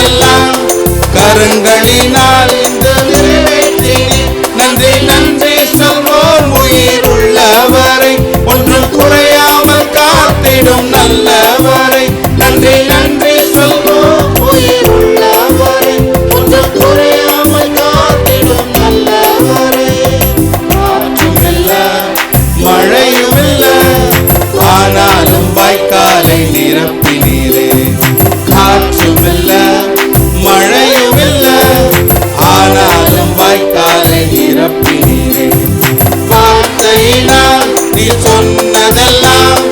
சொன்னதெல்லாம் கரங்களினால் இன்று நிறைவேற்றினீர். நன்றி நன்றி சொல்வோம் உயிர் உள்ளவரை, ஒன்றும் குறையாமல் காத்திடும் நல்லவரை. நன்றி நன்றி சொல்வோம் உயிர் உள்ளவரை, ஒன்றும் குறையாமல் காத்திடும் நல்லவரை. காற்றும் இல்ல மழையும் இல்ல, ஆனாலும் வாய்க்காலை நிரப்பினீரே. காற்றும் இல்ல மழையும் இல்ல, ஆனாலும் வாய்க்காலை நிரப்பினீரே. வார்த்தையினால் நீ சொன்னதெல்லாம்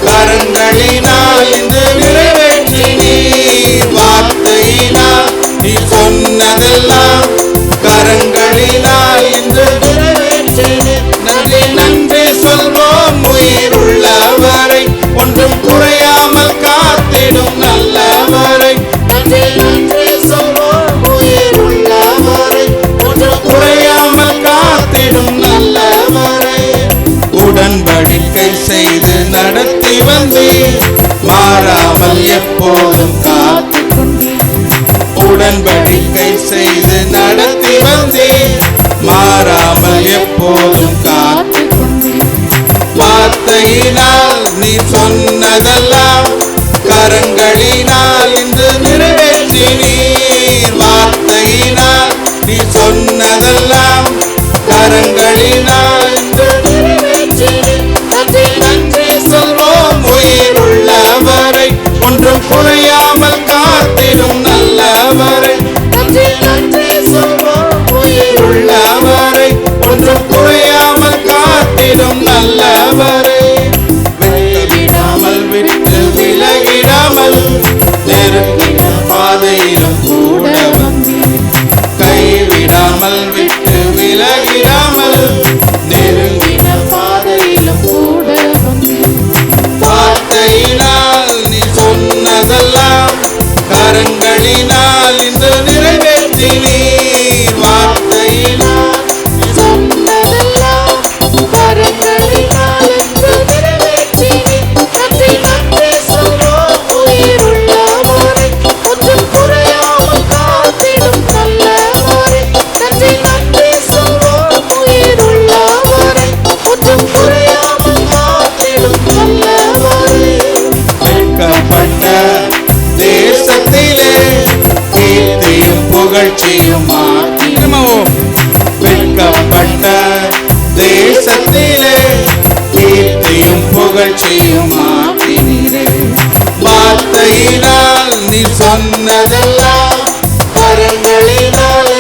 கரங்களினால் இன்று நிறைவேற்றினீர். வார்த்தையினால் நீ சொன்னதெல்லாம் கரங்களினால் இன்று நிறைவேற்றினீர். நன்றி நன்றி சொல்வோம் உயிர் உள்ளவரை, ஒன்றும் குறையாமல் காத்திடும் நல்லவரை. நன்றி நன்றி சொல்வோம் உயிர் உள்ளவரை, ஒன்றும் குறையாமல் காத்திடும் நல்லவரை. உடன்படிக்கை செய்து நடத்தி வந்தீர், மாறாமல் எப்போதும் காத்து கொண்டீர். உடன்படிக்கை செய்து நடத்தி வந்தீர், மாறாமல் எப்போதும் காத்து கொண்டீர். வார்த்தையினால் நீ சொன்னதெல்லாம் கரங்களினால் இன்று நிறைவேற்றினீர். வார்த்தையினால் நீ சொன்னதெல்லாம் கரங்களினால் இன்று நிறைவேற்றினீர். நன்றி நன்றி சொல்வோம் உயிர் உள்ளவரை, ஒன்றும் குறையாமல் காத்திடும் நல்லவரை. நன்றி நன்றி சொல்வோம் உயிர் உள்ளவரை, ஒன்றும் குறையாமல் காத்திடும் நல்லவரை. விலகிடாமல் விட்டு விலகிடாமல் நெருங்கின பாதையிலும் கூட வந்தீர். கைவிடாமல் விட்டு விலகிடாமல் நெருங்கின பாதையிலும் கூட வந்தீர். வார்த்தையினால் நீ சொன்னதெல்லாம் கரங்களினால் இன்று நிறைவேற்றினீர். வார்த்தையினால் நீ சொன்னதெல்லாம் கரங்களினால் இன்று நிறைவேற்றினீர். நன்றி நன்றி சொல்வோம் உயிர் உள்ளவரை, ஒன்றும் குறையாமல் காத்திடும் நல்லவரை. நன்றி நன்றி சொல்வோம் உயிர் உள்ளவரை, ஒன்றும் குறையாமல் காத்திடும் நல்லவரை. வெட்கப்பட்ட தேசத்திலே கீர்த்தியும் புகழ்ச்சியும் ஆக்கிரமவும். வெட்கப்பட்ட தேசத்திலே கீர்த்தியும் புகழ்ச்சியும் ஆக்கினீரே. வார்த்தையினால் நீ சொன்னதெல்லாம் கரங்களினால்